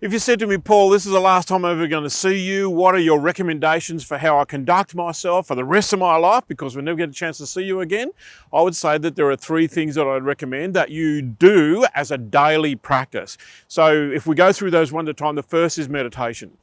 If you said to me, Paul, this is the last time I'm ever going to see you, what are your recommendations for how I conduct myself for the rest of my life, because we'll never get a chance to see you again, I would say that there are 3 things that I'd recommend that you do as a daily practice. So if we go through those one at a time, the first is meditation.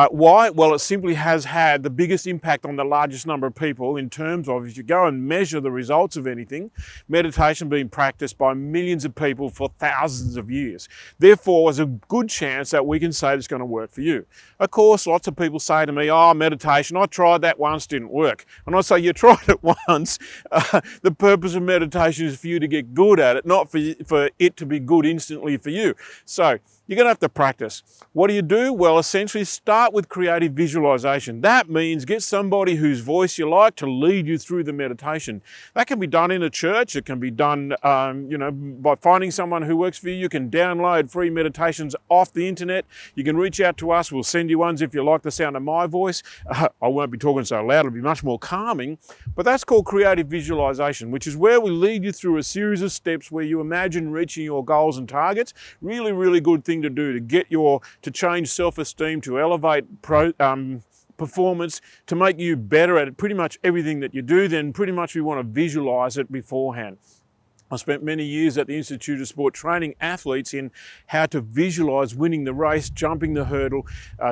Why? Well, it simply has had the biggest impact on the largest number of people in terms of, if you go and measure the results of anything, meditation being practiced by millions of people for thousands of years. Therefore, there's a good chance that we can say it's going to work for you. Of course, lots of people say to me, oh, meditation, I tried that once, didn't work. And I say, you tried it once. The purpose of meditation is for you to get good at it, not for it to be good instantly for you. So you're going to have to practice. What do you do? Well, essentially start with creative visualization. That means get somebody whose voice you like to lead you through the meditation. That can be done in a church. It can be done, by finding someone who works for you. You can download free meditations off the internet. You can reach out to us. We'll send you ones if you like the sound of my voice. I won't be talking so loud. It'll be much more calming. But that's called creative visualization, which is where we lead you through a series of steps where you imagine reaching your goals and targets. Really, really good thing to do to change self-esteem, to elevate performance, to make you better at pretty much everything that you do. Then pretty much we want to visualize it beforehand. I spent many years at the Institute of Sport training athletes in how to visualize winning the race, jumping the hurdle,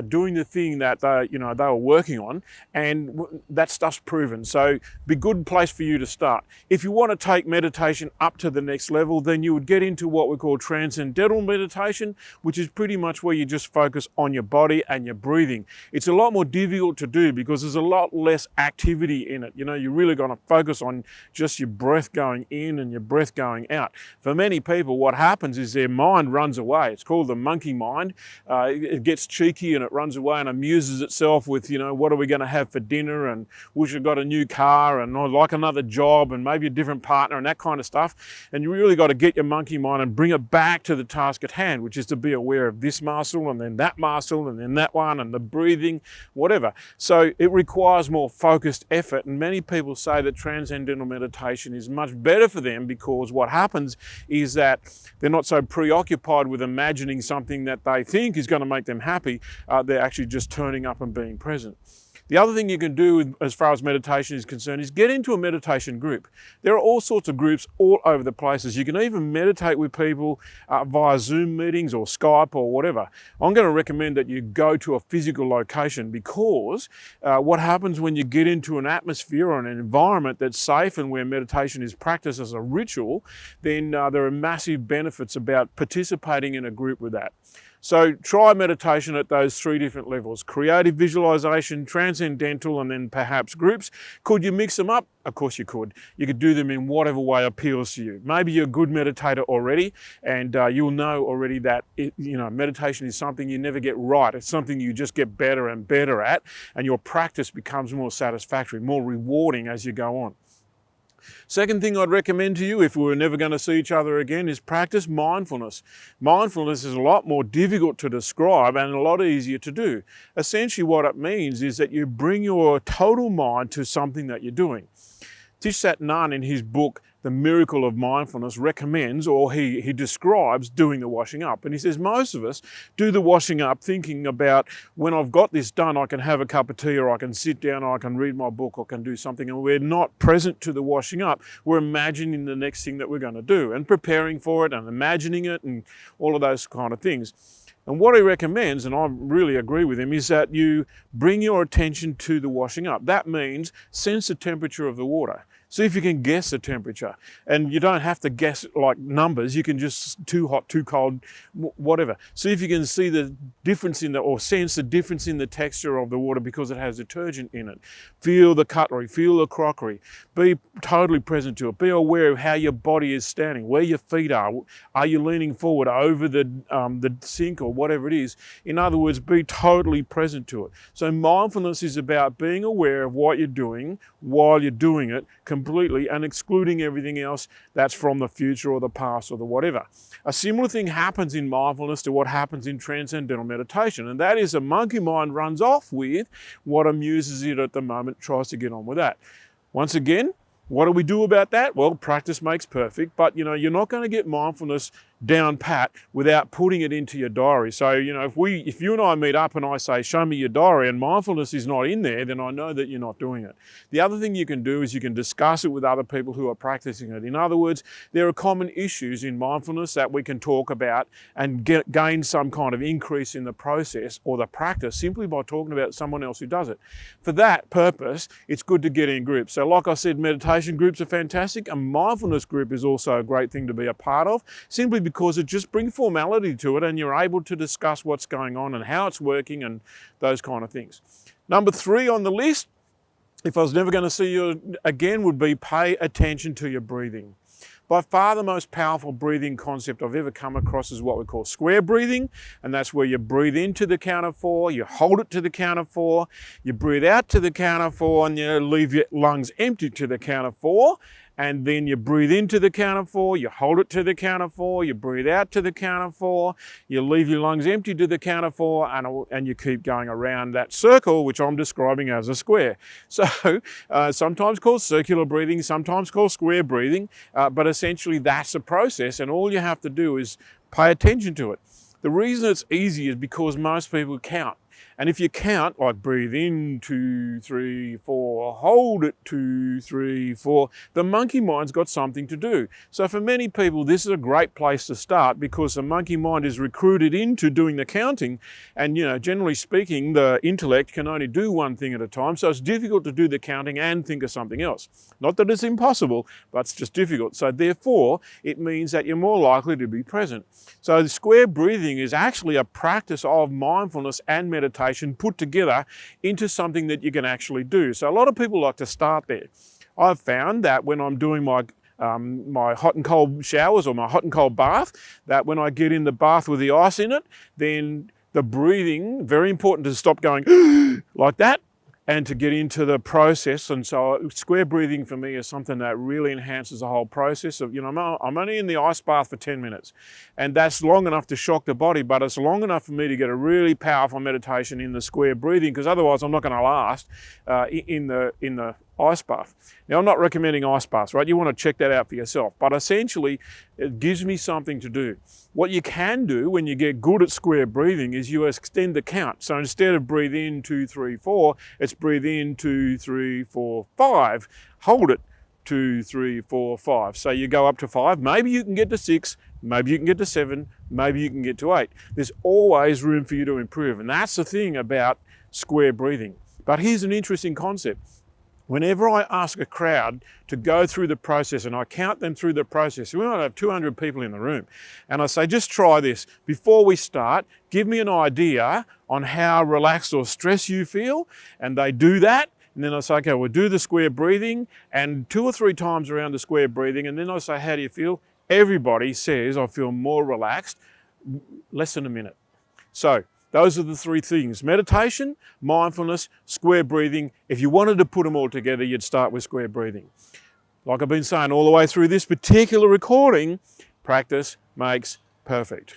doing the thing that they were working on, and that stuff's proven. So be a good place for you to start. If you want to take meditation up to the next level, then you would get into what we call transcendental meditation, which is pretty much where you just focus on your body and your breathing. It's a lot more difficult to do because there's a lot less activity in it. You're really going to focus on just your breath going in and your breath going out. For many people, what happens is their mind runs away. It's called the monkey mind. It gets cheeky and it runs away and amuses itself with, what are we going to have for dinner, and wish I got a new car, and I like another job, and maybe a different partner, and that kind of stuff. And you really got to get your monkey mind and bring it back to the task at hand, which is to be aware of this muscle and then that muscle and then that one and the breathing, whatever. So it requires more focused effort, and many people say that transcendental meditation is much better for them because what happens is that they're not so preoccupied with imagining something that they think is going to make them happy. They're actually just turning up and being present. The other thing you can do as far as meditation is concerned is get into a meditation group. There are all sorts of groups all over the places. You can even meditate with people via Zoom meetings or Skype or whatever. I'm going to recommend that you go to a physical location, because what happens when you get into an atmosphere or an environment that's safe and where meditation is practiced as a ritual, then there are massive benefits about participating in a group with that. So try meditation at those 3 different levels: creative visualization, transcendental, and then perhaps groups. Could you mix them up? Of course you could. You could do them in whatever way appeals to you. Maybe you're a good meditator already, and you'll know already that meditation is something you never get right. It's something you just get better and better at, and your practice becomes more satisfactory, more rewarding as you go on. Second thing I'd recommend to you, if we were never going to see each other again, is practice mindfulness. Mindfulness is a lot more difficult to describe and a lot easier to do. Essentially what it means is that you bring your total mind to something that you're doing. Thich Nhat Hanh, in his book The Miracle of Mindfulness, recommends, or he describes, doing the washing up. And he says most of us do the washing up thinking about, when I've got this done, I can have a cup of tea, or I can sit down, or I can read my book, or can do something. And we're not present to the washing up. We're imagining the next thing that we're going to do and preparing for it and imagining it and all of those kind of things. And what he recommends, and I really agree with him, is that you bring your attention to the washing up. That means sense the temperature of the water. See if you can guess the temperature. And you don't have to guess like numbers. You can just too hot, too cold, whatever. See if you can see the difference or sense the difference in the texture of the water because it has detergent in it. Feel the cutlery, feel the crockery. Be totally present to it. Be aware of how your body is standing, where your feet are. Are you leaning forward over the sink or whatever it is? In other words, be totally present to it. So mindfulness is about being aware of what you're doing while you're doing it completely, and excluding everything else that's from the future or the past or the whatever. A similar thing happens in mindfulness to what happens in transcendental meditation, and that is a monkey mind runs off with what amuses it at the moment, tries to get on with that. Once again, what do we do about that? Well, practice makes perfect, but you're not going to get mindfulness down pat without putting it into your diary. So, if you and I meet up and I say, show me your diary, and mindfulness is not in there, then I know that you're not doing it. The other thing you can do is you can discuss it with other people who are practicing it. In other words, there are common issues in mindfulness that we can talk about and gain some kind of increase in the process or the practice simply by talking about someone else who does it. For that purpose, it's good to get in groups. So like I said, meditation groups are fantastic. A mindfulness group is also a great thing to be a part of, simply because it just brings formality to it and you're able to discuss what's going on and how it's working and those kind of things. Number 3 on the list, if I was never going to see you again, would be pay attention to your breathing. By far the most powerful breathing concept I've ever come across is what we call square breathing, and that's where you breathe into the count of 4, you hold it to the count of 4, you breathe out to the count of 4, and you leave your lungs empty to the count of 4, and then you breathe into the count of 4, you hold it to the count of 4, you breathe out to the count of 4, you leave your lungs empty to the count of 4, and you keep going around that circle, which I'm describing as a square. So sometimes called circular breathing, sometimes called square breathing, but essentially that's a process, and all you have to do is pay attention to it. The reason it's easy is because most people count. And if you count, like breathe in, 2, 3, 4, hold it, 2, 3, 4, the monkey mind's got something to do. So for many people, this is a great place to start because the monkey mind is recruited into doing the counting. And, generally speaking, the intellect can only do one thing at a time. So it's difficult to do the counting and think of something else. Not that it's impossible, but it's just difficult. So therefore, it means that you're more likely to be present. So the square breathing is actually a practice of mindfulness and meditation put together into something that you can actually do. So a lot of people like to start there. I've found that when I'm doing my hot and cold showers or my hot and cold bath, that when I get in the bath with the ice in it, then the breathing, very important to stop going like that and to get into the process. And so square breathing for me is something that really enhances the whole process of, I'm only in the ice bath for 10 minutes and that's long enough to shock the body, but it's long enough for me to get a really powerful meditation in the square breathing, because otherwise I'm not going to last in the ice bath. Now, I'm not recommending ice baths, right? You want to check that out for yourself, but essentially it gives me something to do. What you can do when you get good at square breathing is you extend the count. So instead of breathe in, 2, 3, 4, it's breathe in, 2, 3, 4, 5, hold it, 2, 3, 4, 5. So you go up to 5, maybe you can get to 6, maybe you can get to 7, maybe you can get to 8. There's always room for you to improve. And that's the thing about square breathing. But here's an interesting concept. Whenever I ask a crowd to go through the process and I count them through the process, we might have 200 people in the room, and I say, just try this. Before we start, give me an idea on how relaxed or stressed you feel, and they do that. And then I say, okay, we'll do the square breathing, and 2 or 3 times around the square breathing, and then I say, how do you feel? Everybody says, I feel more relaxed, less than a minute. So those are the 3 things: meditation, mindfulness, square breathing. If you wanted to put them all together, you'd start with square breathing. Like I've been saying all the way through this particular recording, practice makes perfect.